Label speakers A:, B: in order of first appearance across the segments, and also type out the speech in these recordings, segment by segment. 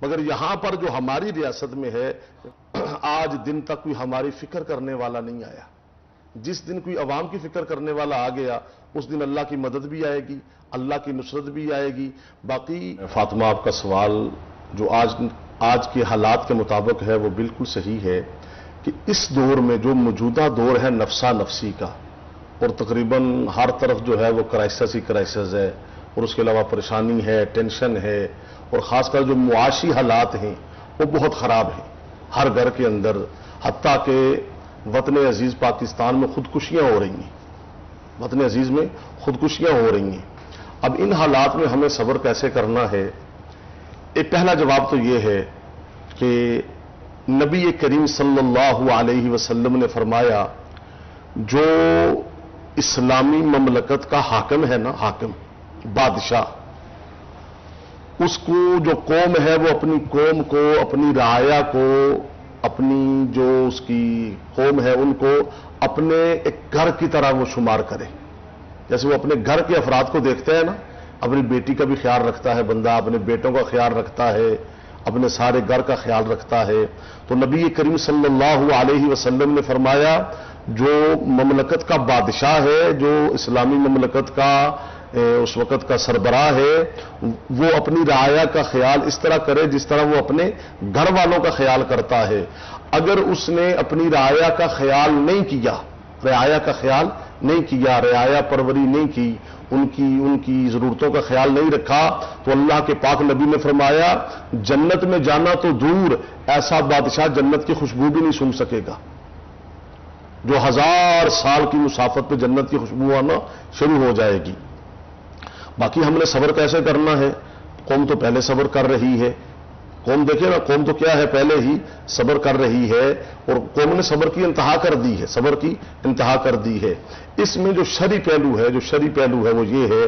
A: مگر یہاں پر جو ہماری ریاست میں ہے، آج دن تک کوئی ہماری فکر کرنے والا نہیں آیا۔ جس دن کوئی عوام کی فکر کرنے والا آ گیا، اس دن اللہ کی مدد بھی آئے گی، اللہ کی نصرت بھی آئے گی۔ باقی فاطمہ، آپ کا سوال جو آج کے حالات کے مطابق ہے وہ بالکل صحیح ہے کہ اس دور میں جو موجودہ دور ہے نفسا نفسی کا، اور تقریباً ہر طرف جو ہے وہ کرائسس ہی کرائسس ہے، اور اس کے علاوہ پریشانی ہے، ٹینشن ہے، اور خاص کر جو معاشی حالات ہیں وہ بہت خراب ہیں ہر گھر کے اندر، حتیٰ کہ وطن عزیز پاکستان میں خودکشیاں ہو رہی ہیں، وطن عزیز میں خودکشیاں ہو رہی ہیں۔ اب ان حالات میں ہمیں صبر کیسے کرنا ہے؟ ایک پہلا جواب تو یہ ہے کہ نبی کریم صلی اللہ علیہ وسلم نے فرمایا، جو اسلامی مملکت کا حاکم ہے نا، حاکم بادشاہ، اس کو جو قوم ہے وہ اپنی قوم کو، اپنی رعایا کو، اپنی جو اس کی قوم ہے ان کو اپنے ایک گھر کی طرح وہ شمار کرے۔ جیسے وہ اپنے گھر کے افراد کو دیکھتے ہیں نا، اپنی بیٹی کا بھی خیال رکھتا ہے بندہ، اپنے بیٹوں کا خیال رکھتا ہے، اپنے سارے گھر کا خیال رکھتا ہے۔ تو نبی کریم صلی اللہ علیہ وسلم نے فرمایا، جو مملکت کا بادشاہ ہے، جو اسلامی مملکت کا اس وقت کا سربراہ ہے، وہ اپنی رعایا کا خیال اس طرح کرے جس طرح وہ اپنے گھر والوں کا خیال کرتا ہے۔ اگر اس نے اپنی رعایا کا خیال نہیں کیا، رعایا کا خیال نہیں کیا، رعایا پروری نہیں کی، ان کی ضرورتوں کا خیال نہیں رکھا، تو اللہ کے پاک نبی نے فرمایا، جنت میں جانا تو دور، ایسا بادشاہ جنت کی خوشبو بھی نہیں سونگھ سکے گا۔ جو 1000 سال کی مسافت پہ جنت کی خوشبو آنا شروع ہو جائے گی۔ باقی ہم نے صبر کیسے کرنا ہے؟ قوم تو پہلے صبر کر رہی ہے، قوم دیکھیں نا، قوم تو کیا ہے، پہلے ہی صبر کر رہی ہے، اور قوم نے صبر کی انتہا کر دی ہے، صبر کی انتہا کر دی ہے۔ اس میں جو شرعی پہلو ہے وہ یہ ہے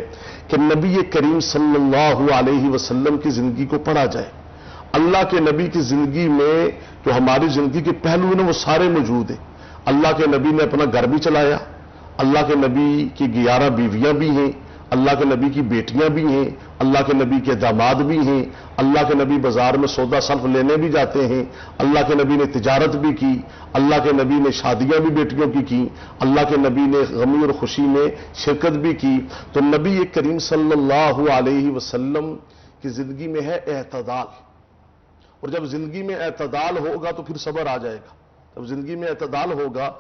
A: کہ نبی کریم صلی اللہ علیہ وسلم کی زندگی کو پڑھا جائے۔ اللہ کے نبی کی زندگی میں جو ہماری زندگی کے پہلو ہیں وہ سارے موجود ہیں۔ اللہ کے نبی نے اپنا گھر بھی چلایا، اللہ کے نبی کی 11 بیویاں بھی ہیں، اللہ کے نبی کی بیٹیاں بھی ہیں، اللہ کے نبی کے داماد بھی ہیں، اللہ کے نبی بازار میں سودا سلف لینے بھی جاتے ہیں، اللہ کے نبی نے تجارت بھی کی، اللہ کے نبی نے شادیاں بھی بیٹیوں کی، اللہ کے نبی نے غمی اور خوشی میں شرکت بھی کی۔ تو نبی کریم صلی اللہ علیہ وسلم کی زندگی میں ہے اعتدال، اور جب زندگی میں اعتدال ہوگا تو پھر صبر آ جائے گا۔ جب زندگی میں اعتدال ہوگا